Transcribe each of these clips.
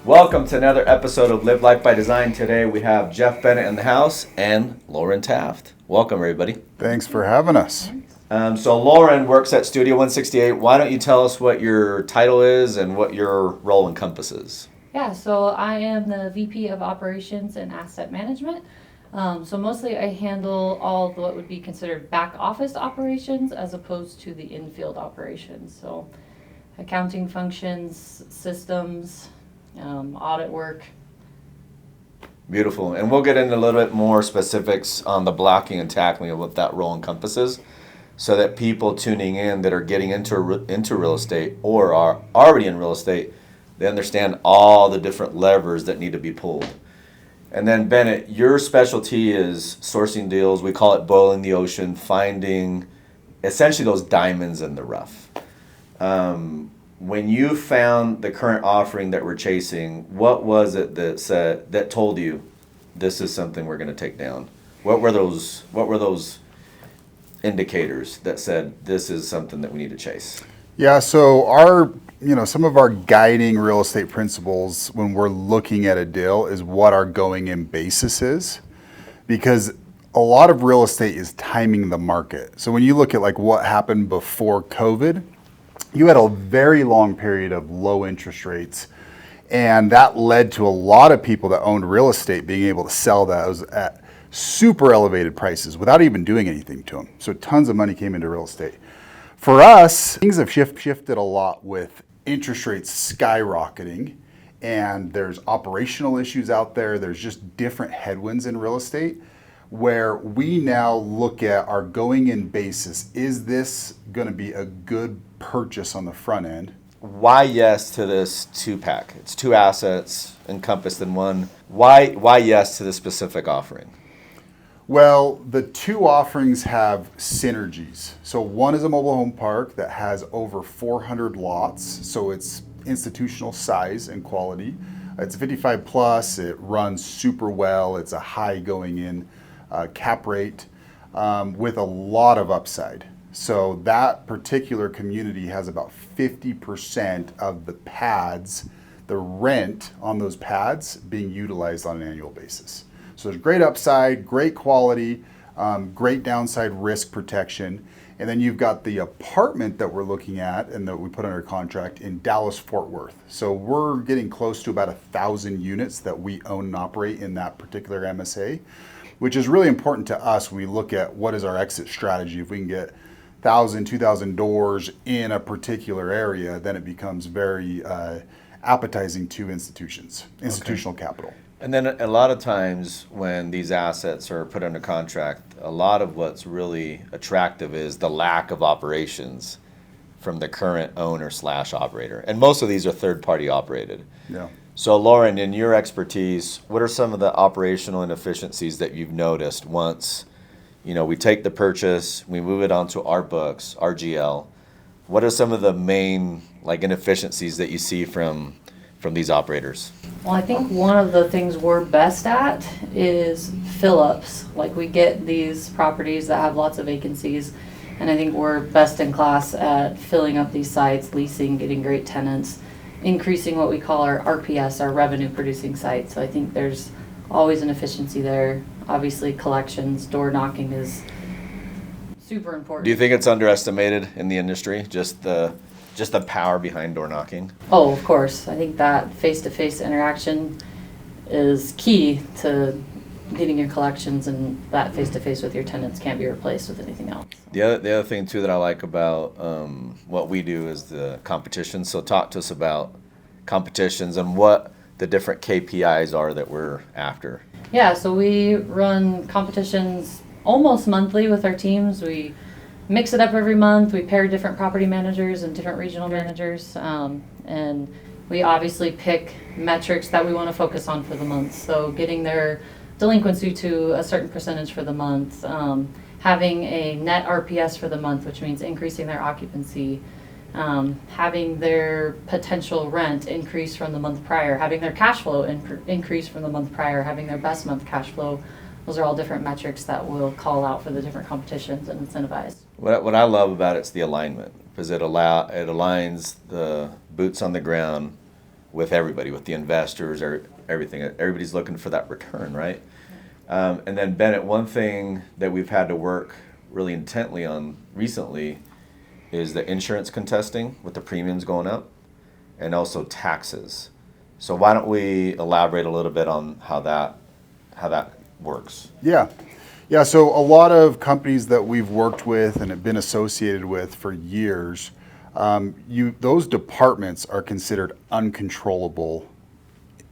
Welcome to another episode of Live Life by Design. Today we have Jeff Bennett in the house and Lauren Taft. Welcome, everybody. Thanks for having us. So Lauren works at Studio 168. Why don't you tell us what your title is and what your role encompasses? Yeah, so I am the VP of Operations and Asset Management. So mostly I handle all of what would be considered back office operations as opposed to the in-field operations. So accounting functions, systems, audit work. Beautiful. And we'll get into a little bit more specifics on the blocking and tackling of what that role encompasses so that people tuning in that are getting into real estate or are already in real estate, they understand all the different levers that need to be pulled. And then Bennett, your specialty is sourcing deals. We call it boiling the ocean, finding essentially those diamonds in the rough. When you found the current offering that we're chasing, what was it that told you this is something we're going to take down? What were those indicators that said this is something that we need to chase? Yeah, so some of our guiding real estate principles when we're looking at a deal is what our going in basis is, because a lot of real estate is timing the market. So when you look at like what happened before COVID, you had a very long period of low interest rates, and that led to a lot of people that owned real estate being able to sell those at super elevated prices without even doing anything to them. So tons of money came into real estate. For us, things have shifted a lot with interest rates skyrocketing, and there's operational issues out there. There's just different headwinds in real estate where we now look at our going in basis. Is this going to be a good purchase on the front end? Why yes to this two-pack? It's two assets encompassed in one. Why yes to this specific offering? Well, the two offerings have synergies. So one is a mobile home park that has over 400 lots, so it's institutional size and quality. It's 55 plus, it runs super well, it's a high going in cap rate with a lot of upside. So that particular community has about 50% of the pads, the rent on those pads being utilized on an annual basis. So there's great upside, great quality, great downside risk protection. And then you've got the apartment that we're looking at and that we put under contract in Dallas, Fort Worth. So we're getting close to about 1,000 units that we own and operate in that particular MSA, which is really important to us when we look at what is our exit strategy. If we can get 1,000, 2,000 doors in a particular area, then it becomes very appetizing to institutional capital. And then a lot of times when these assets are put under contract, a lot of what's really attractive is the lack of operations from the current owner / operator. And most of these are third-party operated. Yeah. So Lauren, in your expertise, what are some of the operational inefficiencies that you've noticed once, we take the purchase, we move it onto our books, our GL? What are some of the main inefficiencies that you see from these operators? Well, I think one of the things we're best at is fill-ups. Like we get these properties that have lots of vacancies, and I think we're best in class at filling up these sites, leasing, getting great tenants, increasing what we call our RPS, our revenue producing sites. So I think there's always an efficiency there. Obviously collections, door knocking is super important. Do you think it's underestimated in the industry, just the power behind door knocking? Oh, of course. I think that face-to-face interaction is key to getting your collections, and that face-to-face with your tenants can't be replaced with anything else. The other thing too that I like about what we do is the competition. So talk to us about competitions and what the different KPIs are that we're after. Yeah, so we run competitions almost monthly with our teams. We mix it up every month. We pair different property managers and different regional managers, and we obviously pick metrics that we want to focus on for the month. So getting their delinquency to a certain percentage for the month, having a net RPS for the month, which means increasing their occupancy, having their potential rent increase from the month prior, having their cash flow increase from the month prior, having their best month cash flow. Those are all different metrics that we'll call out for the different competitions and incentivize. What I love about it's the alignment, because it aligns the boots on the ground with everybody, with the investors or everything. Everybody's looking for that return, right? And then Bennett, one thing that we've had to work really intently on recently is the insurance contesting with the premiums going up, and also taxes. So why don't we elaborate a little bit on how that works? Yeah. Yeah, so a lot of companies that we've worked with and have been associated with for years, those departments are considered uncontrollable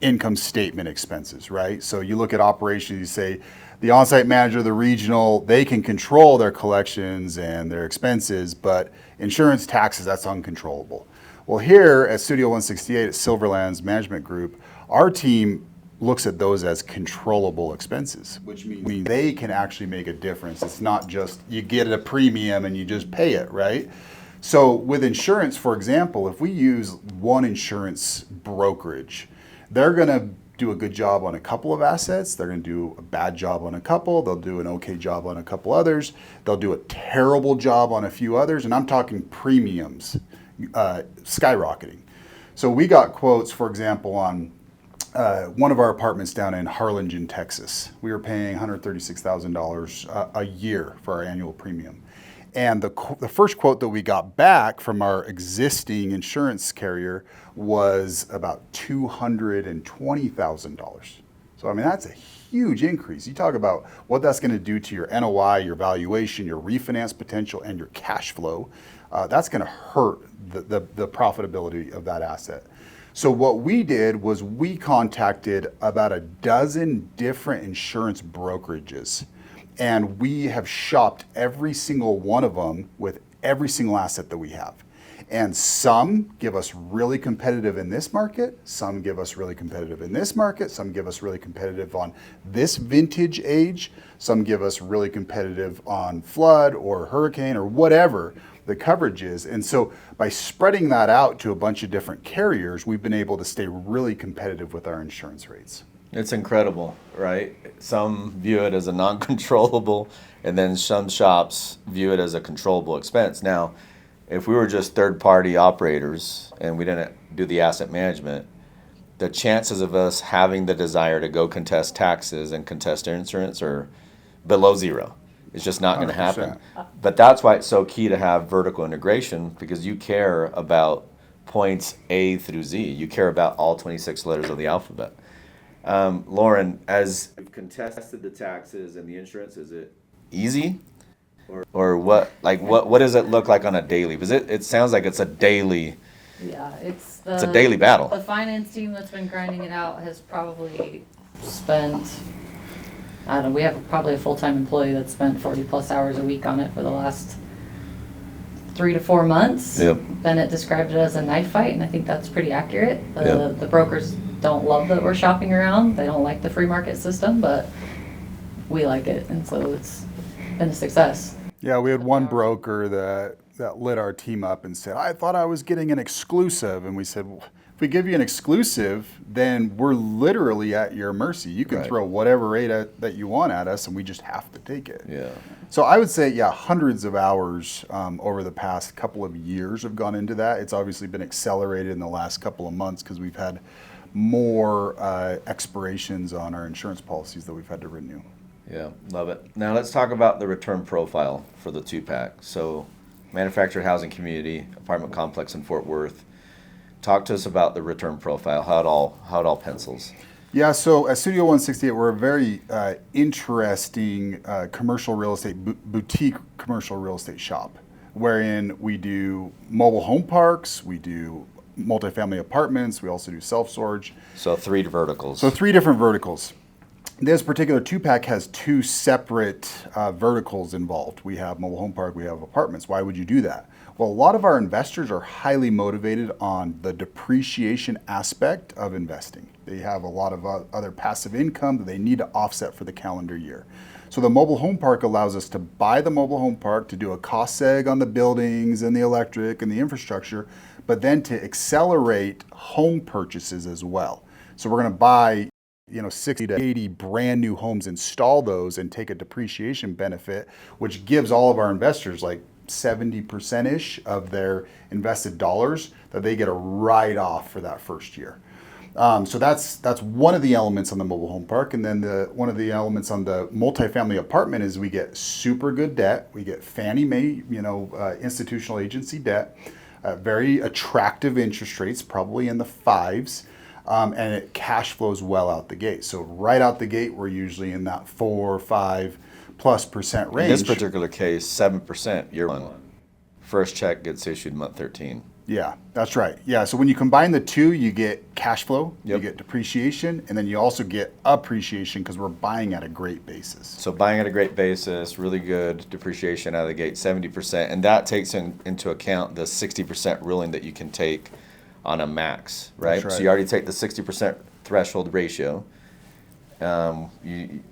income statement expenses, right? So you look at operations, you say the on-site manager, the regional, they can control their collections and their expenses, but insurance, taxes, that's uncontrollable. Well, here at Studio 168 at Silverlands Management Group, our team looks at those as controllable expenses, which means they can actually make a difference. It's not just you get a premium and you just pay it, right? So with insurance, for example, if we use one insurance brokerage, they're going to do a good job on a couple of assets. They're going to do a bad job on a couple. They'll do an okay job on a couple others. They'll do a terrible job on a few others. And I'm talking premiums skyrocketing. So we got quotes, for example, on one of our apartments down in Harlingen, Texas. We were paying $136,000 a year for our annual premium. And the first quote that we got back from our existing insurance carrier was about $220,000. So, I mean, that's a huge increase. You talk about what that's going to do to your NOI, your valuation, your refinance potential, and your cash flow. That's going to hurt the profitability of that asset. So what we did was we contacted about a dozen different insurance brokerages, and we have shopped every single one of them with every single asset that we have. And some give us really competitive in this market, some give us really competitive in this market, some give us really competitive on this vintage age, some give us really competitive on flood or hurricane or whatever the coverage is. And so by spreading that out to a bunch of different carriers, we've been able to stay really competitive with our insurance rates. It's incredible, right? Some view it as a non-controllable, and then some shops view it as a controllable expense. Now, if we were just third-party operators and we didn't do the asset management, the chances of us having the desire to go contest taxes and contest insurance are below zero. It's just not going to happen. 100%. But that's why it's so key to have vertical integration, because you care about points A through Z. You care about all 26 letters of the alphabet. Lauren, as you've contested the taxes and the insurance, is it easy? Or what does it look like on a daily? Because it sounds like it's a daily. Yeah, it's a daily battle. The finance team that's been grinding it out has probably spent, I don't know, we have probably a full-time employee that's spent 40 plus hours a week on it for the last 3 to 4 months. Yep. Bennett described it as a knife fight, and I think that's pretty accurate. Yep. The brokers don't love that we're shopping around. They don't like the free market system, but we like it, and so it's been a success. Yeah, we had one broker that lit our team up and said, I thought I was getting an exclusive. And we said, well, if we give you an exclusive, then we're literally at your mercy. You can Right. throw whatever rate that you want at us, and we just have to take it. Yeah. So I would say, yeah, hundreds of hours over the past couple of years have gone into that. It's obviously been accelerated in the last couple of months because we've had more expirations on our insurance policies that we've had to renew. Yeah, love it. Now let's talk about the return profile for the two-pack. So, manufactured housing community, apartment complex in Fort Worth. Talk to us about the return profile, how it all pencils. Yeah, so at Studio 168, we're a very interesting commercial real estate, boutique commercial real estate shop, wherein we do mobile home parks, we do multifamily apartments, we also do self-storage. So 3 verticals. So 3 different verticals. This particular two-pack has 2 separate verticals involved. We have mobile home park, we have apartments. Why would you do that? Well, a lot of our investors are highly motivated on the depreciation aspect of investing. They have a lot of other passive income that they need to offset for the calendar year. So the mobile home park allows us to buy the mobile home park, to do a cost seg on the buildings and the electric and the infrastructure, but then to accelerate home purchases as well. So we're going to buy 60 to 80 brand new homes, install those, and take a depreciation benefit, which gives all of our investors like 70%-ish of their invested dollars that they get a write-off for that first year. So that's one of the elements on the mobile home park, and then one of the elements on the multifamily apartment is we get super good debt. We get Fannie Mae, institutional agency debt, very attractive interest rates, probably in the fives, and it cash flows well out the gate. So right out the gate, we're usually in that 4 or 5+% range. In this particular case, 7% year one. First check gets issued month 13. Yeah, that's right. Yeah, so when you combine the two, you get cash flow, Yep. you get depreciation, and then you also get appreciation because we're buying at a great basis. So buying at a great basis, really good depreciation out of the gate, 70%, and that takes into account the 60% ruling that you can take on a max, right? That's right. So you already take the 60% threshold ratio.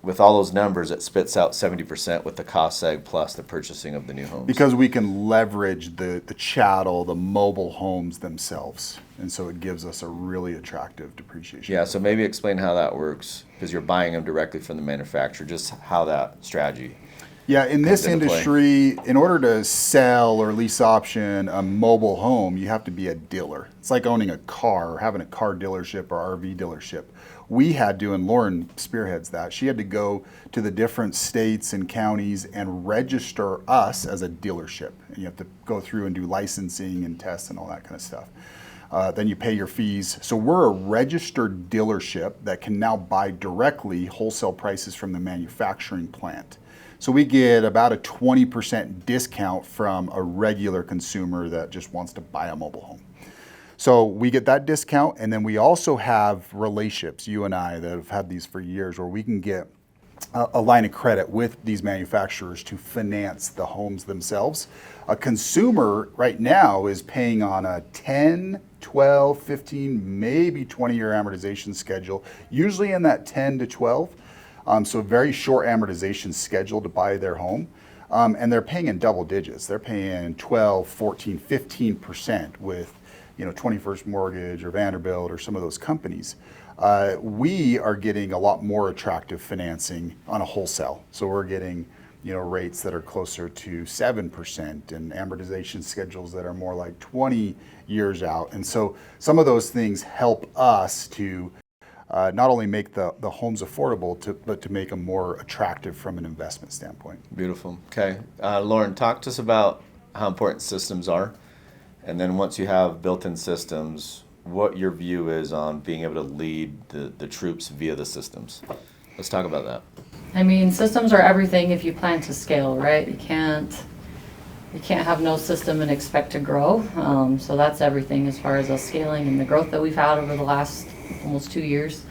With all those numbers, it spits out 70% with the cost seg plus the purchasing of the new homes. Because we can leverage the chattel, the mobile homes themselves. And so it gives us a really attractive depreciation. Yeah, so maybe explain how that works, because you're buying them directly from the manufacturer, just how that strategy. Yeah, in this into play. industry, in order to sell or lease option a mobile home, you have to be a dealer. It's like owning a car or having a car dealership or RV dealership. We had to, and Lauren spearheads that, she had to go to the different states and counties and register us as a dealership. And you have to go through and do licensing and tests and all that kind of stuff. Then you pay your fees. So we're a registered dealership that can now buy directly wholesale prices from the manufacturing plant. So we get about a 20% discount from a regular consumer that just wants to buy a mobile home. So we get that discount, and then we also have relationships, you and I, that have had these for years, where we can get a line of credit with these manufacturers to finance the homes themselves. A consumer right now is paying on a 10, 12, 15, maybe 20-year amortization schedule, usually in that 10 to 12. So very short amortization schedule to buy their home. And they're paying in double digits. They're paying 12, 14, 15% with 21st Mortgage or Vanderbilt or some of those companies. We are getting a lot more attractive financing on a wholesale. So we're getting rates that are closer to 7% and amortization schedules that are more like 20 years out. And so some of those things help us to not only make the homes affordable, but to make them more attractive from an investment standpoint. Beautiful. Okay. Lauren, talk to us about how important systems are. And then once you have built-in systems, what your view is on being able to lead the troops via the systems. Let's talk about that. I mean, systems are everything if you plan to scale, right? You can't have no system and expect to grow. So that's everything as far as us scaling and the growth that we've had over the last almost 2 years.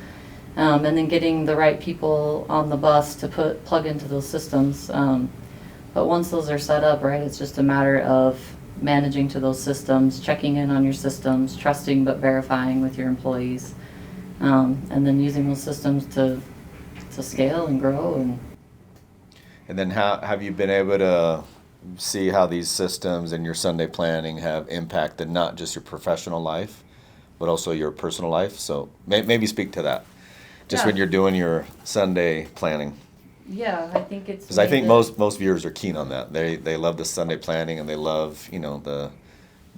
And then getting the right people on the bus to plug into those systems. But once those are set up, right, it's just a matter of managing to those systems, checking in on your systems, trusting but verifying with your employees, and then using those systems to scale and grow. And then how have you been able to see how these systems and your Sunday planning have impacted not just your professional life, but also your personal life? So maybe speak to that, just when you're doing your Sunday planning. Yeah, I think it's Because I think most viewers are keen on that. They love the Sunday planning, and they love the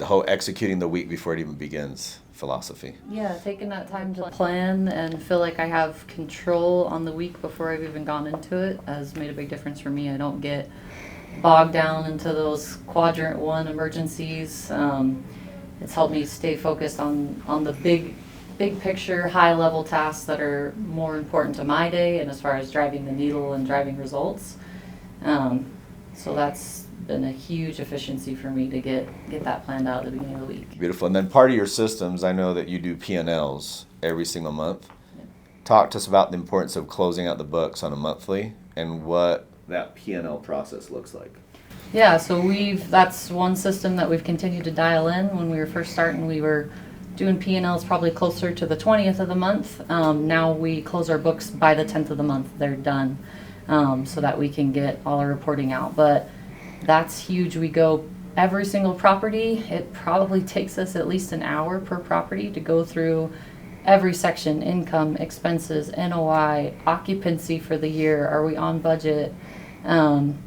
whole executing the week before it even begins philosophy. Yeah, taking that time to plan and feel like I have control on the week before I've even gone into it has made a big difference for me. I don't get bogged down into those quadrant one emergencies. It's helped me stay focused on the big picture, high level tasks that are more important to my day and as far as driving the needle and driving results. So that's been a huge efficiency for me to get that planned out at the beginning of the week. Beautiful. And then part of your systems, I know that you do P&Ls every single month. Yeah. Talk to us about the importance of closing out the books on a monthly and what that P&L process looks like. Yeah, so that's one system that we've continued to dial in. When we were first starting, we were doing P&Ls probably closer to the 20th of the month. Now we close our books by the 10th of the month. They're done, so that we can get all our reporting out. But that's huge. We go every single property. It probably takes us at least an hour per property to go through every section: income, expenses, NOI, occupancy for the year. Are we on budget?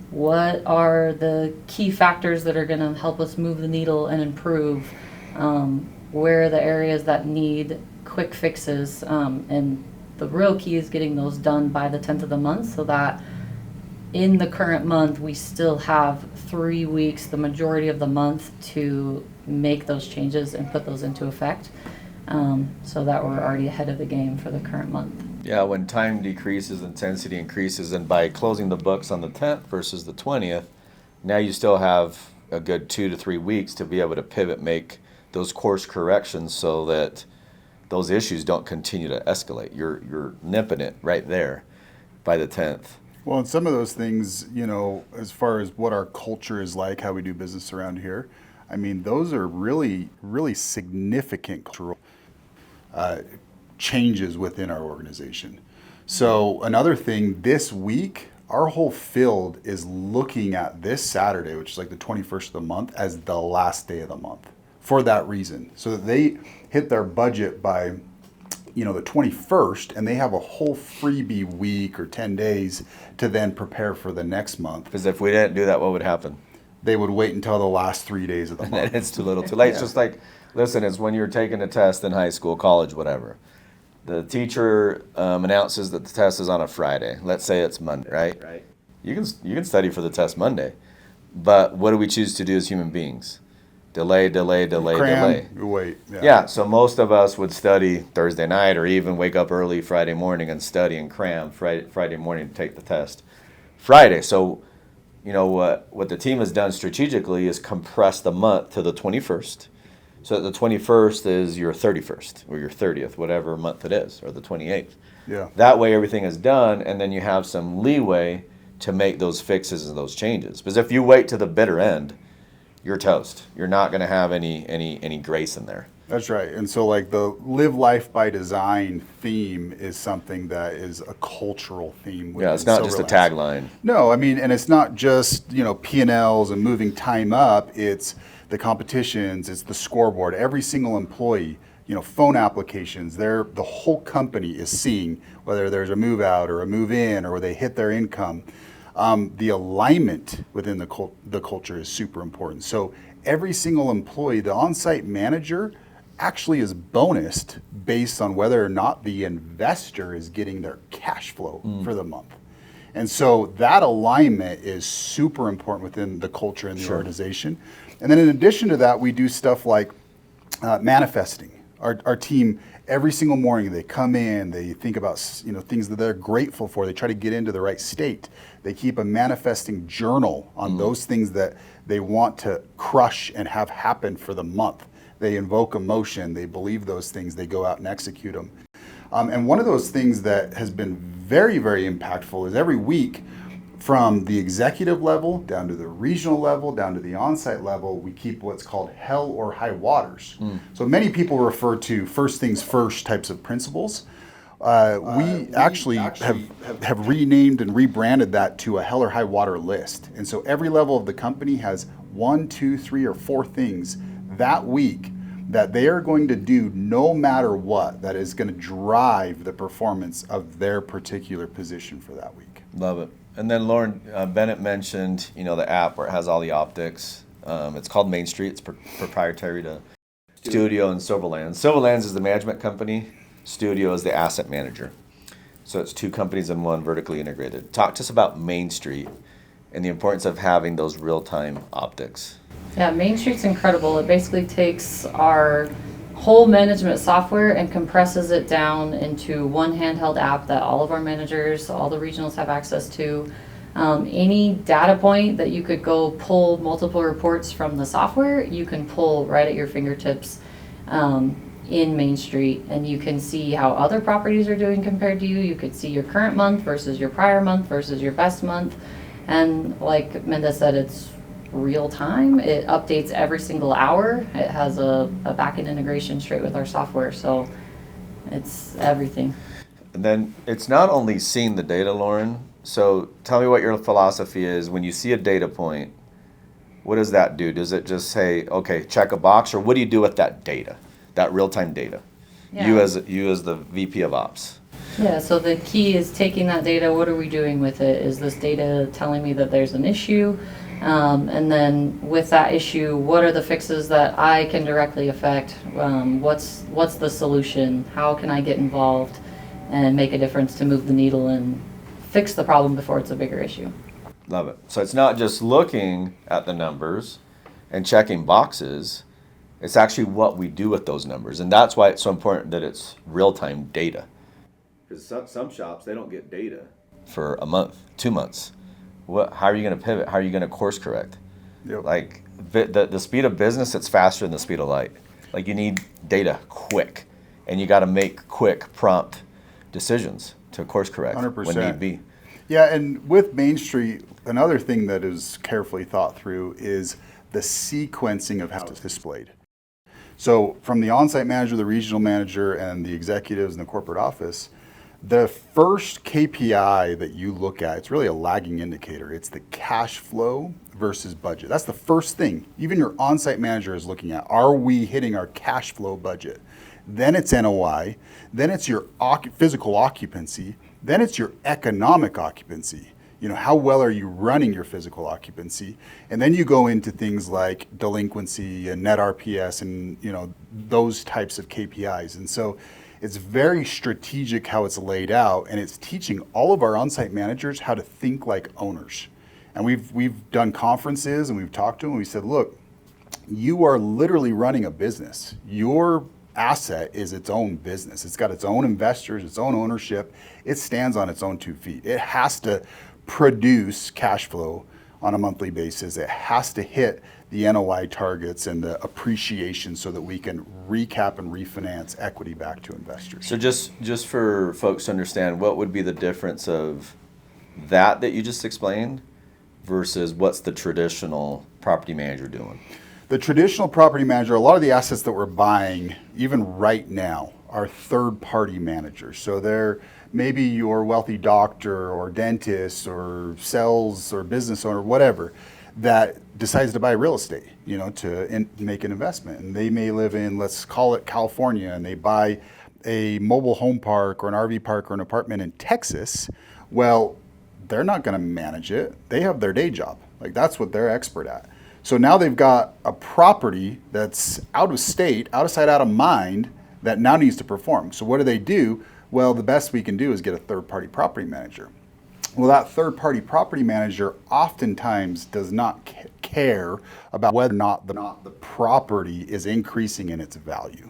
What are the key factors that are going to help us move the needle and improve? Where are the areas that need quick fixes, and the real key is getting those done by the 10th of the month, so that in the current month, we still have 3 weeks, the majority of the month, to make those changes and put those into effect, so that we're already ahead of the game for the current month. Yeah, when time decreases, intensity increases, and by closing the books on the 10th versus the 20th, now you still have a good 2 to 3 weeks to be able to pivot, make those course corrections so that those issues don't continue to escalate. You're nipping it right there by the 10th. Well, and some of those things, you know, as far as what our culture is like, how we do business around here, I mean, those are really, really significant cultural changes within our organization. So another thing, this week, our whole field is looking at this Saturday, which is like the 21st of the month, as the last day of the month for that reason. So that they hit their budget by, you know, the 21st, and they have a whole freebie week or 10 days to then prepare for the next month. Because if we didn't do that, what would happen? They would wait until the last 3 days of the month. And it's too little too late. It's just like, listen, it's when you're taking a test in high school, college, whatever. The teacher announces that the test is on a Friday. Let's say it's Monday, right? Right. You can study for the test Monday. But what do we choose to do as human beings? Delay, delay, delay, delay. Cram, wait. Yeah, so most of us would study Thursday night or even wake up early Friday morning and study and cram Friday morning to take the test Friday. So, you know, what the team has done strategically is compress the month to the 21st. So that the 21st is your 31st or your 30th, whatever month it is, or the 28th. Yeah. That way everything is done, and then you have some leeway to make those fixes and those changes. Because if you wait to the bitter end, you're toast. You're not going to have any grace in there. That's right. And so like the live life by design theme is something that is a cultural theme. Yeah, it's not just a tagline. No, I mean, and it's not just, you know, P&Ls and moving time up. It's the competitions, it's the scoreboard. Every single employee, you know, phone applications, the whole company is seeing whether there's a move out or a move in or they hit their income. The alignment within the culture is super important. So every single employee, the on-site manager actually is bonused based on whether or not the investor is getting their cash flow for the month. And so that alignment is super important within the culture and the organization. And then in addition to that, we do stuff like manifesting. Our team, every single morning, they come in, they think about, you know, things that they're grateful for. They try to get into the right state. They keep a manifesting journal on those things that they want to crush and have happen for the month. They invoke emotion. They believe those things. They go out and execute them. And one of those things that has been very, very impactful is every week, from the executive level down to the regional level, down to the on-site level, we keep what's called hell or high waters. So many people refer to first things first types of principles. We actually have renamed and rebranded that to a hell or high water list. And so every level of the company has 1, 2, 3, or 4 things that week that they are going to do no matter what, that is going to drive the performance of their particular position for that week. Love it. And then Lauren, Bennett mentioned, you know, the app where it has all the optics. It's called Main Street. It's proprietary to Studio and Silverlands. Silverlands is the management company. Studio is the asset manager. So it's 2 companies in one, vertically integrated. Talk to us about Main Street and the importance of having those real-time optics. Yeah, Main Street's incredible. It basically takes our whole management software and compresses it down into one handheld app that all of our managers, all the regionals have access to. Any data point that you could go pull multiple reports from the software, you can pull right at your fingertips in Main Street, and you can see how other properties are doing compared to you. You could see your current month versus your prior month versus your best month. And like Mendez said, it's real time. It updates every single hour. It has a backend integration straight with our software, so it's everything. And then it's not only seeing the data, Lauren. So tell me what your philosophy is when you see a data point. What does that do? Does it just say, okay, check a box, or what do you do with that data, that real-time data? Yeah. You as the VP of Ops. Yeah, so the key is taking that data. What are we doing with it? Is this data telling me that there's an issue? And then with that issue, what are the fixes that I can directly affect? What's the solution? How can I get involved and make a difference to move the needle and fix the problem before it's a bigger issue? Love it. So it's not just looking at the numbers and checking boxes. It's actually what we do with those numbers. And that's why it's so important that it's real-time data. Because some shops, they don't get data for a month, 2 months. How are you going to pivot? How are you going to course correct? Yep. Like the speed of business, it's faster than the speed of light. Like you need data quick, and you got to make quick, prompt decisions to course correct 100%. when need be. Yeah, and with Main Street, another thing that is carefully thought through is the sequencing of how it's displayed. So from the on-site manager, the regional manager, and the executives in the corporate office, the first KPI that you look at, it's really a lagging indicator. It's the cash flow versus budget. That's the first thing. Even your on-site manager is looking at, are we hitting our cash flow budget? Then it's NOI, then it's your physical occupancy, then it's your economic occupancy. You know, how well are you running your physical occupancy? And then you go into things like delinquency and net RPS and, you know, those types of KPIs. And so it's very strategic how it's laid out, and it's teaching all of our on-site managers how to think like owners. And we've done conferences and we've talked to them and we said, look, you are literally running a business. Your asset is its own business. It's got its own investors, its own ownership. It stands on its own 2 feet. It has to produce cash flow on a monthly basis. It has to hit the NOI targets and the appreciation so that we can recap and refinance equity back to investors. So just for folks to understand, what would be the difference of that you just explained versus what's the traditional property manager doing? The traditional property manager, a lot of the assets that we're buying, even right now, are third-party managers. So they're maybe your wealthy doctor or dentist or sales or business owner, whatever, that decides to buy real estate, you know, to make an investment. And they may live in, let's call it California, and they buy a mobile home park or an RV park or an apartment in Texas. Well, they're not going to manage it. They have their day job. Like, that's what they're expert at. So now they've got a property that's out of state, out of sight, out of mind, that now needs to perform. So what do? Well, the best we can do is get a third-party property manager. Well, that third-party property manager oftentimes does not care about whether or not the property is increasing in its value.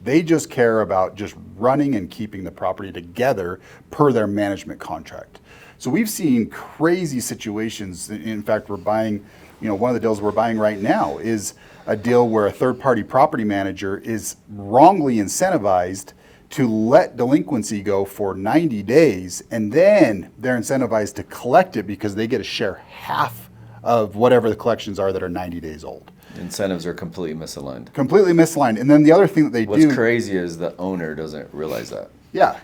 They just care about just running and keeping the property together per their management contract. So we've seen crazy situations. In fact, we're buying, you know, one of the deals we're buying right now is a deal where a third-party property manager is wrongly incentivized to let delinquency go for 90 days, and then they're incentivized to collect it because they get to share half of whatever the collections are that are 90 days old. Incentives are completely misaligned. Completely misaligned. And then the other thing that they do... What's crazy is the owner doesn't realize that. Yeah.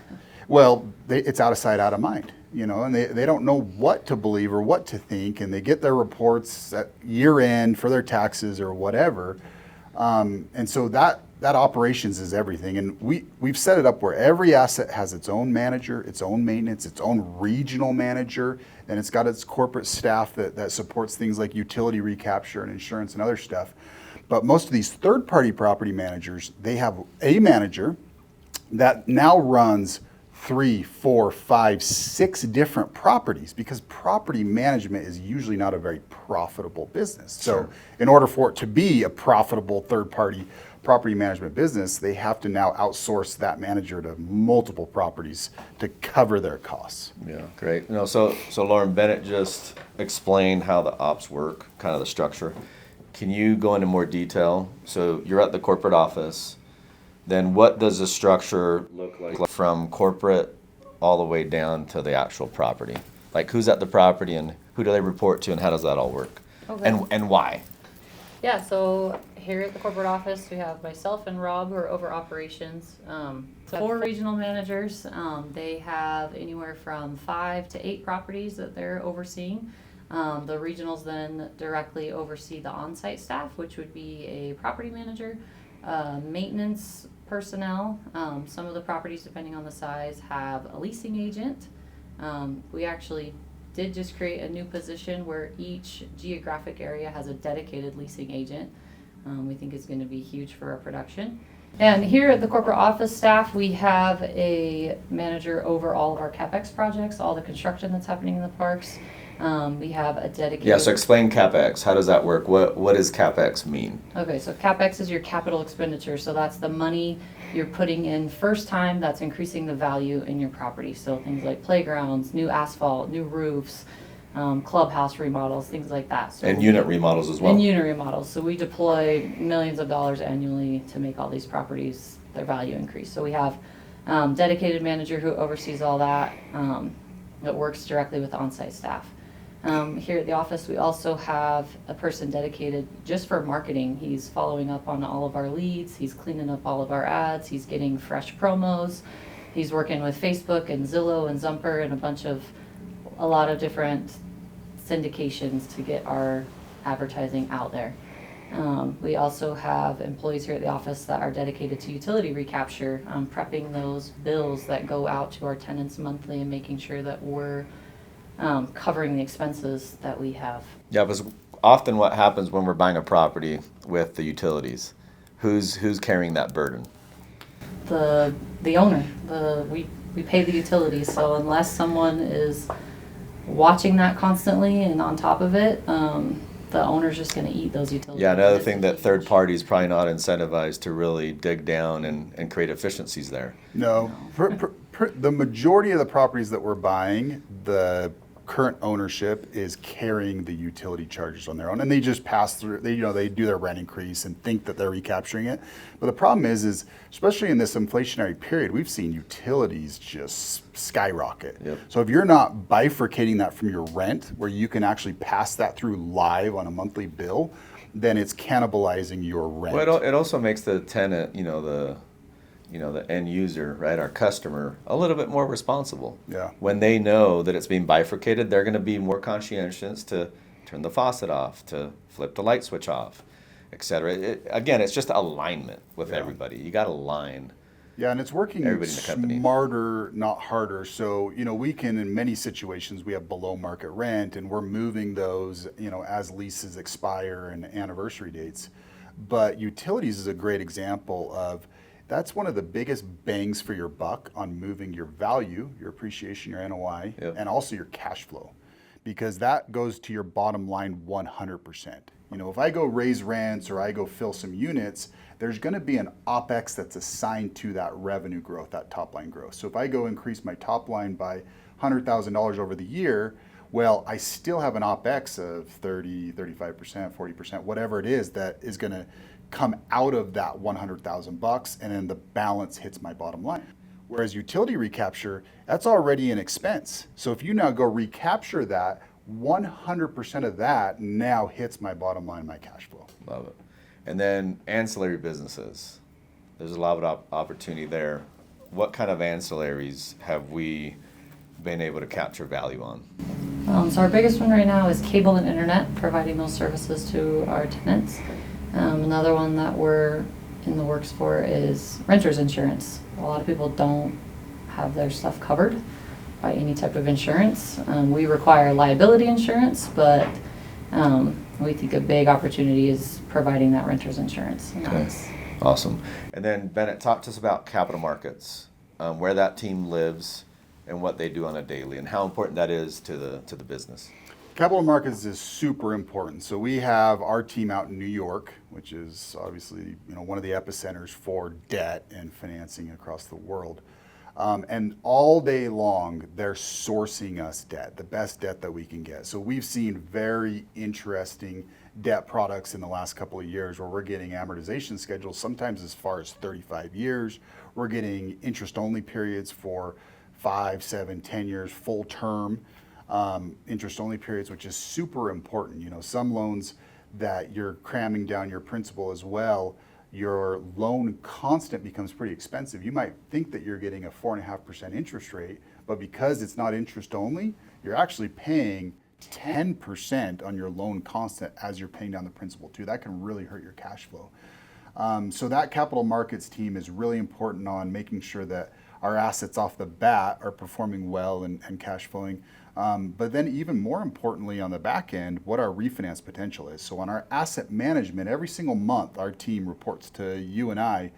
Well, it's out of sight, out of mind. You know, and they don't know what to believe or what to think, and they get their reports at year end for their taxes or whatever. And so that operations is everything. And we've set it up where every asset has its own manager, its own maintenance, its own regional manager, and it's got its corporate staff that supports things like utility recapture and insurance and other stuff. But most of these third-party property managers, they have a manager that now runs 3, 4, 5, 6 different properties, because property management is usually not a very profitable business. So in order for it to be a profitable third-party property management business, they have to now outsource that manager to multiple properties to cover their costs. Yeah, great. You know, so Lauren, Bennett just explained how the ops work, kind of the structure. Can you go into more detail? So you're at the corporate office. Then what does the structure look like from corporate all the way down to the actual property? Like, who's at the property and who do they report to, and how does that all work? Okay. And why? Yeah, so here at the corporate office, we have myself and Rob who are over operations. So 4 regional managers. They have anywhere from 5 to 8 properties that they're overseeing. The regionals then directly oversee the on-site staff, which would be a property manager, maintenance personnel. Some of the properties, depending on the size, have a leasing agent. We actually did just create a new position where each geographic area has a dedicated leasing agent. We think it's going to be huge for our production. And here at the corporate office staff, we have a manager over all of our CapEx projects, all the construction that's happening in the parks. We have a dedicated... Yeah, so explain CapEx. How does that work? What does CapEx mean? Okay, so CapEx is your capital expenditure. So that's the money you're putting in first time that's increasing the value in your property. So things like playgrounds, new asphalt, new roofs, clubhouse remodels, things like that. So And unit remodels as well. And unit remodels. So we deploy millions of dollars annually to make all these properties, their value increase. So we have dedicated manager who oversees all that, that works directly with on-site staff. Here at the office, we also have a person dedicated just for marketing. He's following up on all of our leads. He's cleaning up all of our ads. He's getting fresh promos. He's working with Facebook and Zillow and Zumper and a lot of different syndications to get our advertising out there. We also have employees here at the office that are dedicated to utility recapture, prepping those bills that go out to our tenants monthly and making sure that we're covering the expenses that we have. Yeah, because often what happens when we're buying a property with the utilities, who's carrying that burden? The owner. We pay the utilities, so unless someone is watching that constantly and on top of it, the owner's just going to eat those utilities. Yeah, another thing that third parties probably not incentivized to really dig down and create efficiencies there. No, the majority of the properties that we're buying, the current ownership is carrying the utility charges on their own, and they just pass through. They do their rent increase and think that they're recapturing it. But the problem is especially in this inflationary period, we've seen utilities just skyrocket. Yep. So if you're not bifurcating that from your rent, where you can actually pass that through live on a monthly bill, then it's cannibalizing your rent. Well, it also makes the tenant, the end user, right, our customer, a little bit more responsible. Yeah. When they know that it's being bifurcated, they're going to be more conscientious to turn the faucet off, to flip the light switch off, etc. Again, it's just alignment with everybody. You got to align. Yeah, and it's working Everybody in the company. smarter, not harder. So, we can, in many situations, we have below market rent, and we're moving those, as leases expire and anniversary dates. But utilities is a great example of that's one of the biggest bangs for your buck on moving your value, your appreciation, your NOI, Yep. and also your cash flow, because that goes to your bottom line 100%. If I go raise rents or I go fill some units, there's going to be an OPEX that's assigned to that revenue growth, that top line growth. So if I go increase my top line by $100,000 over the year, well, I still have an OPEX of 30, 35%, 40%, whatever it is that is going to come out of that $100,000, and then the balance hits my bottom line. Whereas utility recapture, that's already an expense. So if you now go recapture that, 100% of that now hits my bottom line, my cash flow. Love it. And then ancillary businesses. There's a lot of opportunity there. What kind of ancillaries have we been able to capture value on? So our biggest one right now is cable and internet, providing those services to our tenants. Another one that we're in the works for is renter's insurance. A lot of people don't have their stuff covered by any type of insurance. We require liability insurance, but we think a big opportunity is providing that renter's insurance. Okay. Awesome. And then Bennett, talk to us about capital markets, where that team lives and what they do on a daily, and how important that is to the business. Capital markets is super important. So we have our team out in New York, which is obviously one of the epicenters for debt and financing across the world. And all day long, they're sourcing us debt, the best debt that we can get. So we've seen very interesting debt products in the last couple of years where we're getting amortization schedules, sometimes as far as 35 years. We're getting interest-only periods for 5, 7, 10 years, full term. Interest-only periods, which is super important. Some loans that you're cramming down your principal as well, your loan constant becomes pretty expensive. You might think that you're getting a 4.5% interest rate, but because it's not interest only, you're actually paying 10% on your loan constant as you're paying down the principal too. That can really hurt your cash flow. So that capital markets team is really important on making sure that our assets off the bat are performing well and cash flowing. But then even more importantly on the back end, what our refinance potential is. So on our asset management, every single month, our team reports to you and I,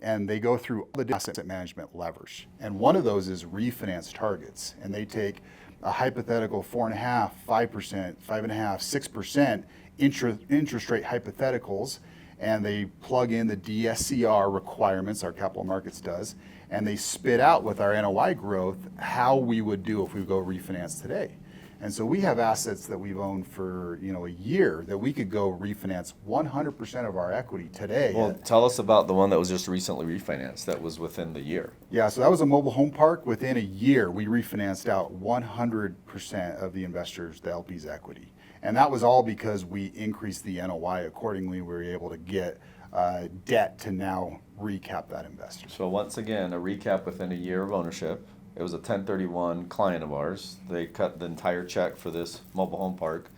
and they go through all the asset management levers. And one of those is refinance targets. And they take a hypothetical 4.5%, 5%, 5.5%, 6% interest rate hypotheticals, and they plug in the DSCR requirements, our capital markets does, and they spit out with our NOI growth how we would do if we go refinance today. And so we have assets that we've owned for a year that we could go refinance 100% of our equity today. Well, tell us about the one that was just recently refinanced that was within the year. Yeah, so that was a mobile home park. Within a year, we refinanced out 100% of the investors, the LP's equity. And that was all because we increased the NOI accordingly. We were able to get debt to now recap that investor. So once again, a recap within a year of ownership. It was a 1031 client of ours. They cut the entire check for this mobile home park.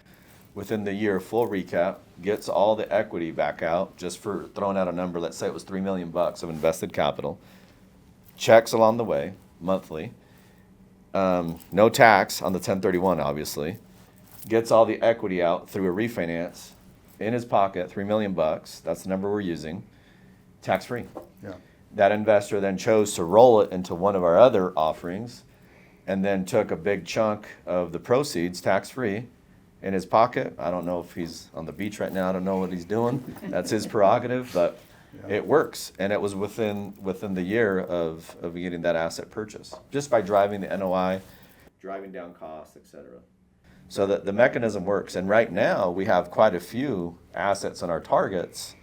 Within the year, full recap, gets all the equity back out, just for throwing out a number. Let's say it was $3 million of invested capital. Checks along the way, monthly. No tax on the 1031, obviously. Gets all the equity out through a refinance in his pocket, $3 million. That's the number we're using. Tax free. Yeah. That investor then chose to roll it into one of our other offerings and then took a big chunk of the proceeds, tax-free, in his pocket. I don't know if he's on the beach right now. I don't know what he's doing. That's his prerogative, but it works. And it was within the year of getting that asset purchase, just by driving the NOI, driving down costs, et cetera. So that the mechanism works. And right now, we have quite a few assets on our targets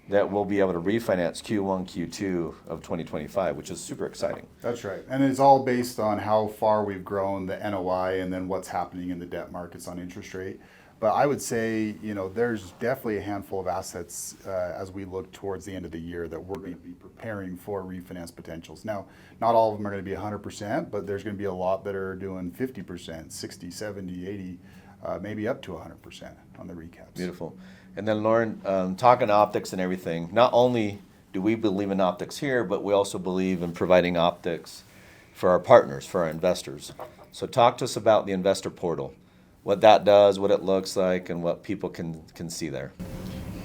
that we'll be able to refinance Q1, Q2 of 2025, which is super exciting. That's right. And it's all based on how far we've grown the NOI and then what's happening in the debt markets on interest rate. But I would say, there's definitely a handful of assets as we look towards the end of the year that we're going to be preparing for refinance potentials. Now, not all of them are going to be 100%, but there's going to be a lot that are doing 50%, 60, 70, 80, maybe up to 100% on the recaps. Beautiful. And then Lauren, talking optics and everything, not only do we believe in optics here, but we also believe in providing optics for our partners, for our investors. So talk to us about the investor portal, what that does, what it looks like, and what people can see there.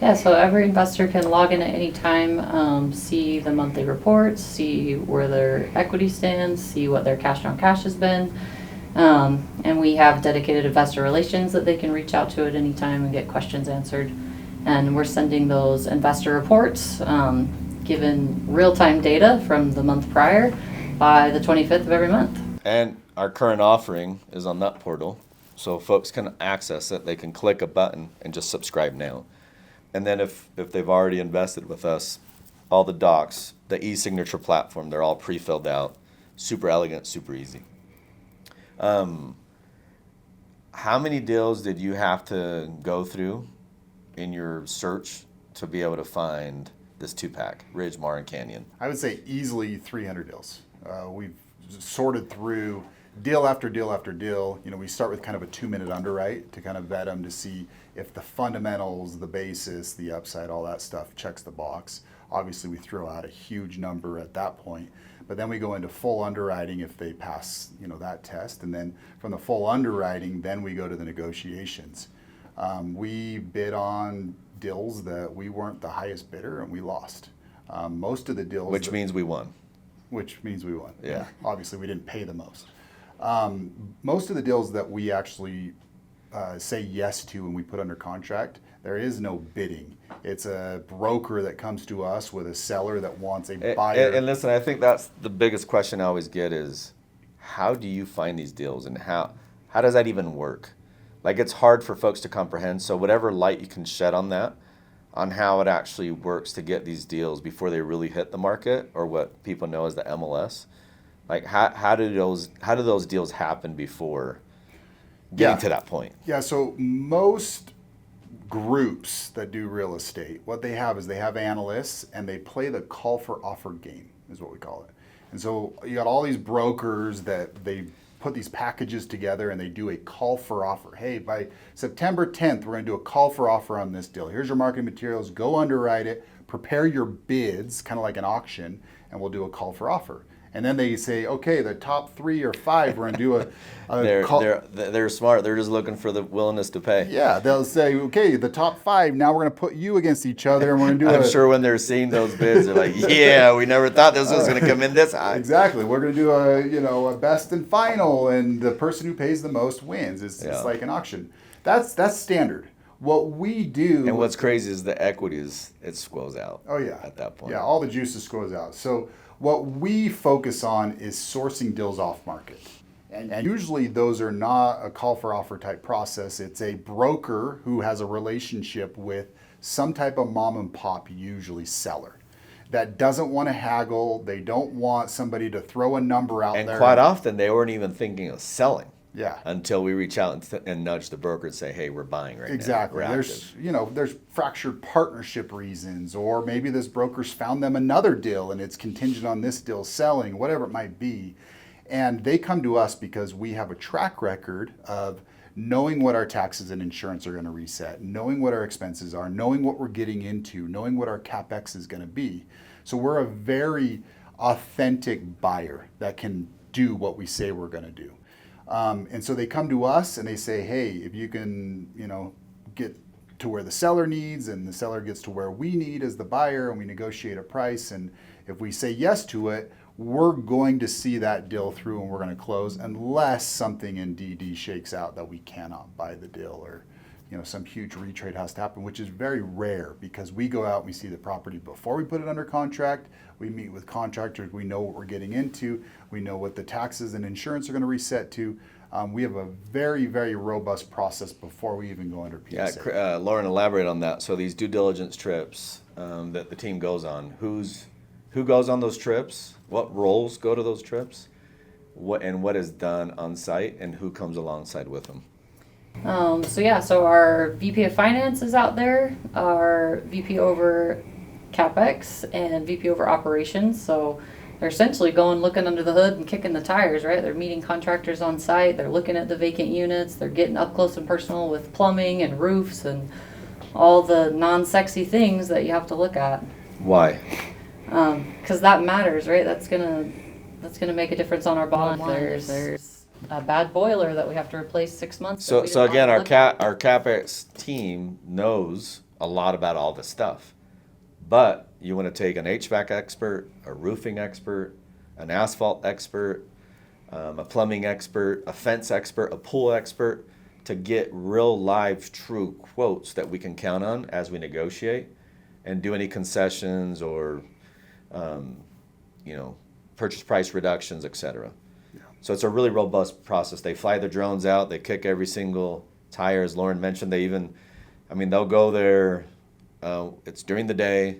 Yeah, so every investor can log in at any time, see the monthly reports, see where their equity stands, see what their cash on cash has been. And we have dedicated investor relations that they can reach out to at any time and get questions answered. And we're sending those investor reports, given real-time data from the month prior by the 25th of every month. And our current offering is on that portal, so folks can access it. They can click a button and just subscribe now. And then if they've already invested with us, all the docs, the e-signature platform, they're all pre-filled out, super elegant, super easy. How many deals did you have to go through in your search to be able to find this two-pack, Ridge, Mar, and Canyon? I would say easily 300 deals. We've sorted through deal after deal after deal. We start with kind of a 2-minute underwrite to kind of vet them to see if the fundamentals, the basis, the upside, all that stuff checks the box. Obviously, we throw out a huge number at that point, but then we go into full underwriting if they pass, that test, and then from the full underwriting, then we go to the negotiations. We bid on deals that we weren't the highest bidder, and we lost. Most of the deals, Which means we won. Which means we won. Yeah. Obviously, we didn't pay the most. Most of the deals that we actually say yes to when we put under contract, there is no bidding. It's a broker that comes to us with a seller that wants a buyer. And listen, I think that's the biggest question I always get is, how do you find these deals, and how does that even work? Like, it's hard for folks to comprehend, so whatever light you can shed on that, on how it actually works to get these deals before they really hit the market, or what people know as the MLS. Like, how do those deals happen before getting to that point? Yeah, so most groups that do real estate, what they have is they have analysts and they play the call for offer game, is what we call it. And so you got all these brokers that they put these packages together and they do a call for offer. Hey, by September 10th, we're going to do a call for offer on this deal. Here's your marketing materials, go underwrite it, prepare your bids, kind of like an auction, and we'll do a call for offer. And then they say, okay, the top 3 or 5, we're going to do They're smart. They're just looking for the willingness to pay. Yeah, they'll say, okay, the top 5, now we're going to put you against each other, and we're going to do I'm sure when they're seeing those bids, they're like, yeah, we never thought this was going to come in this high. Exactly. We're going to do a best and final, and the person who pays the most wins. It's like an auction. That's standard. What we do... And what's crazy is the equity it squoze out. Oh, yeah. At that point. Yeah, all the juices squoze out. So what we focus on is sourcing deals off market. And usually those are not a call for offer type process. It's a broker who has a relationship with some type of mom and pop, usually seller, that doesn't want to haggle. They don't want somebody to throw a number out there. And quite often they weren't even thinking of selling. Yeah. Until we reach out and nudge the broker and say, hey, we're buying right now. Exactly. We're There's fractured partnership reasons, or maybe this broker's found them another deal and it's contingent on this deal selling, whatever it might be. And they come to us because we have a track record of knowing what our taxes and insurance are going to reset, knowing what our expenses are, knowing what we're getting into, knowing what our CapEx is going to be. So we're a very authentic buyer that can do what we say we're going to do. And so they come to us and they say, hey, if you can, get to where the seller needs and the seller gets to where we need as the buyer, and we negotiate a price. And if we say yes to it, we're going to see that deal through and we're going to close, unless something in DD shakes out that we cannot buy the deal, or some huge retrade has to happen, which is very rare, because we go out and we see the property before we put it under contract. We meet with contractors. We know what we're getting into. We know what the taxes and insurance are going to reset to. We have a very, very robust process before we even go under PSA. Yeah, Lauren, elaborate on that. So these due diligence trips that the team goes on, who goes on those trips? What roles go to those trips? What is done on site, and who comes alongside with them? So our VP of Finance is out there, our VP over CapEx, and VP over Operations. So they're essentially looking under the hood and kicking the tires, right? They're meeting contractors on site. They're looking at the vacant units. They're getting up close and personal with plumbing and roofs and all the non-sexy things that you have to look at. Why? Because that matters, right? That's gonna make a difference on our bottom line. There's a bad boiler that we have to replace 6 months. So again, our CapEx team knows a lot about all this stuff, but you want to take an HVAC expert, a roofing expert, an asphalt expert, a plumbing expert, a fence expert, a pool expert, to get real live true quotes that we can count on as we negotiate and do any concessions or purchase price reductions, etc. So it's a really robust process. They fly the drones out. They kick every single tire, as Lauren mentioned. They'll go there. It's during the day,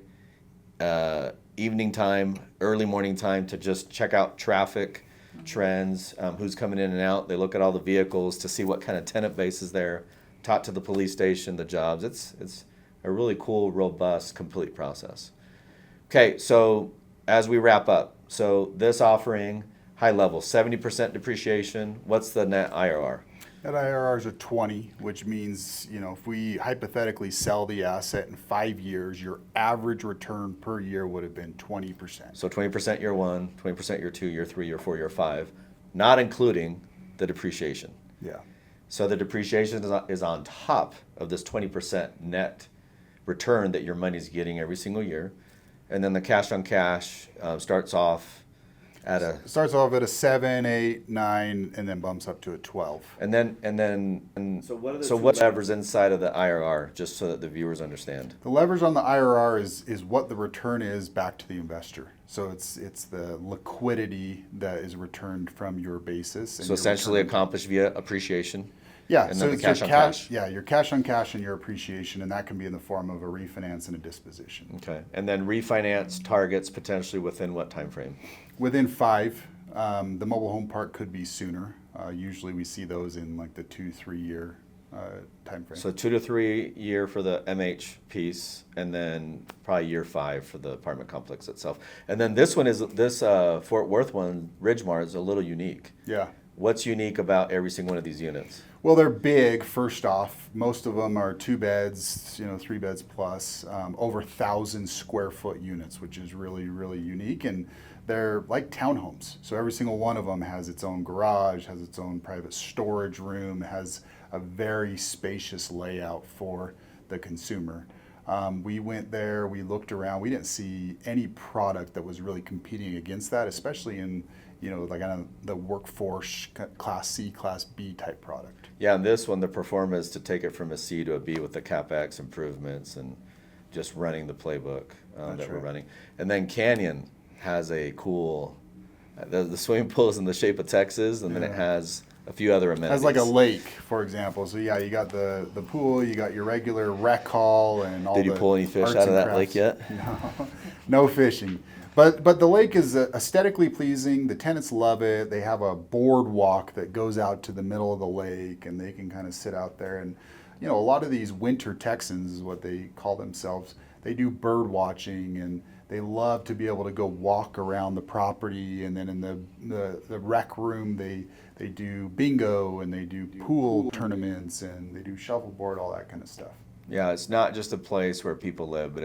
evening time, early morning time, to just check out traffic trends, who's coming in and out. They look at all the vehicles to see what kind of tenant base is there, talk to the police station, the jobs. It's a really cool, robust, complete process. Okay, so as we wrap up, so this offering, high level, 70% depreciation. What's the net IRR? Net IRRs are 20, which means, if we hypothetically sell the asset in 5 years, your average return per year would have been 20%. So 20% year 1, 20% year 2, year 3, year 4, year 5, not including the depreciation. Yeah. So the depreciation is on top of this 20% net return that your money's getting every single year. And then the cash on cash starts off at a 7, 8, 9, and then bumps up to a 12. So what levers inside of the IRR, just so that the viewers understand? The leverage on the IRR is what the return is back to the investor. So it's the liquidity that is returned from your basis. And so essentially accomplished via appreciation. Yeah, and so then it's the cash your on cash. Yeah, your cash on cash and your appreciation, and that can be in the form of a refinance and a disposition. Okay, and then refinance targets potentially within what time frame? Within 5. The mobile home park could be sooner. Usually we see those in like the 2-3 year time frame. So 2 to 3 year for the MH piece, and then probably year 5 for the apartment complex itself. And then this Fort Worth one, Ridgemar, is a little unique. Yeah. What's unique about every single one of these units? Well, they're big, first off. Most of them are 2 beds, 3 beds plus, over 1,000 square foot units, which is really, really unique. And they're like townhomes. So every single one of them has its own garage, has its own private storage room, has a very spacious layout for the consumer. We went there, we looked around, we didn't see any product that was really competing against that, especially in, like on the workforce class C, class B type product. Yeah, and this one, the performance to take it from a C to a B with the CapEx improvements and just running the playbook that we're running. And then Canyon has a cool, the swimming pool is in the shape of Texas, and then it has a few other amenities. Has like a lake, for example. So yeah, you got the pool, you got your regular rec hall, and all. Did you pull any fish out of that lake yet? No fishing. But the lake is aesthetically pleasing. The tenants love it. They have a boardwalk that goes out to the middle of the lake, and they can kind of sit out there. And a lot of these winter Texans is what they call themselves. They do bird watching, and they love to be able to go walk around the property. And then in the rec room, they do bingo, and they do pool tournaments, and they do shuffleboard, all that kind of stuff. Yeah, it's not just a place where people live,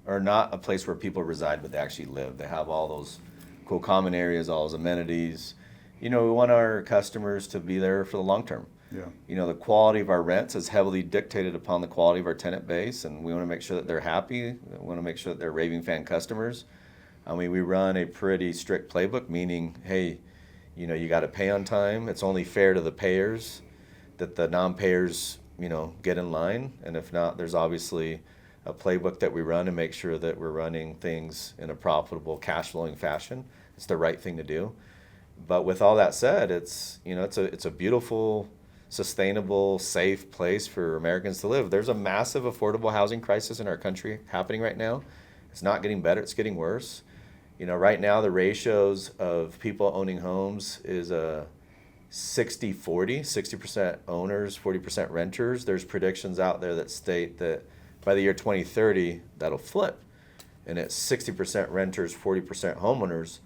or not a place where people reside, but they actually live. They have all those cool common areas, all those amenities. We want our customers to be there for the long term. Yeah. The quality of our rents is heavily dictated upon the quality of our tenant base, and we want to make sure that they're happy. We want to make sure that they're raving fan customers. I mean, we run a pretty strict playbook, meaning, hey, you got to pay on time. It's only fair to the payers that the non-payers, get in line. And if not, there's obviously a playbook that we run to make sure that we're running things in a profitable, cash flowing fashion. It's the right thing to do. But with all that said, it's a beautiful, sustainable, safe place for Americans to live. There's a massive affordable housing crisis in our country happening right now. It's not getting better, it's getting worse. Right now the ratios of people owning homes is a 60-40, 60% owners, 40% renters. There's predictions out there that state that by the year 2030, that'll flip. And it's 60% renters, 40% homeowners.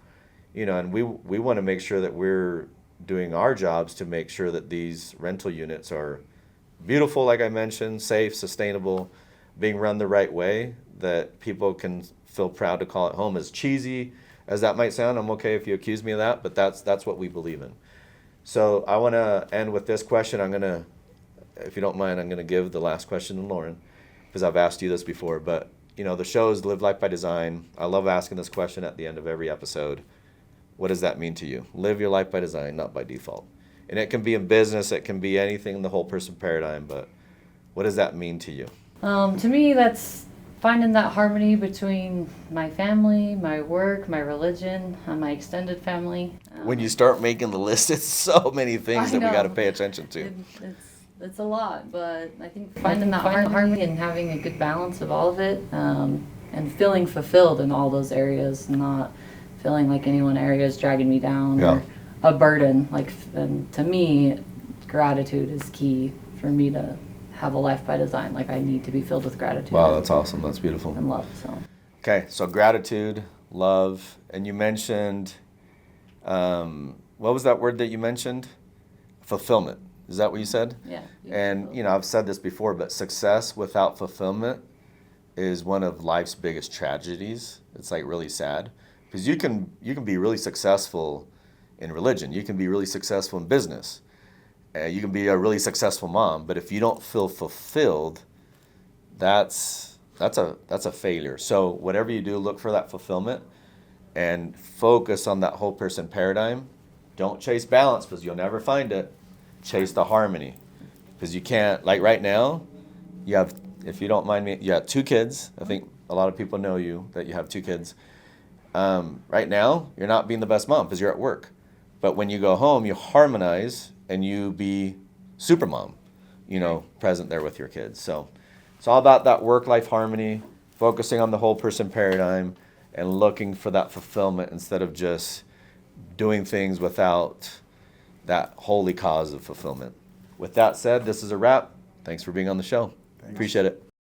And we want to make sure that we're doing our jobs to make sure that these rental units are beautiful, like I mentioned, safe, sustainable, being run the right way, that people can feel proud to call it home. As cheesy as that might sound, I'm okay if you accuse me of that, but that's what we believe in. So I want to end with this question. If you don't mind, I'm going to give the last question to Lauren, because I've asked you this before, but the show is Live Life by Design. I love asking this question at the end of every episode. What does that mean to you? Live your life by design, not by default. And it can be in business, it can be anything in the whole person paradigm, but what does that mean to you? To me, that's finding that harmony between my family, my work, my religion, and my extended family. When you start making the list, it's so many things that we got to pay attention to. It's a lot, but I think finding that harmony and having a good balance of all of it, and feeling fulfilled in all those areas, not feeling like any one area is dragging me down or a burden. And to me, gratitude is key for me to have a life by design. I need to be filled with gratitude. Wow, that's awesome. That's beautiful. And love. So. Okay, so gratitude, love, and you mentioned, what was that word that you mentioned? Fulfillment. Is that what you said? Yeah. And I've said this before, but success without fulfillment is one of life's biggest tragedies. It's really sad, because you can be really successful in religion. You can be really successful in business. You can be a really successful mom, but if you don't feel fulfilled, that's a failure. So whatever you do, look for that fulfillment and focus on that whole person paradigm. Don't chase balance, because you'll never find it. Chase the harmony, because you can't, right now, you have, if you don't mind me, you have 2 kids. I think a lot of people know you, that you have 2 kids. Right now, you're not being the best mom because you're at work. But when you go home, you harmonize and you be super mom, present there with your kids. So it's all about that work-life harmony, focusing on the whole person paradigm and looking for that fulfillment instead of just doing things without that holy cause of fulfillment. With that said, this is a wrap. Thanks for being on the show. Thanks. Appreciate it.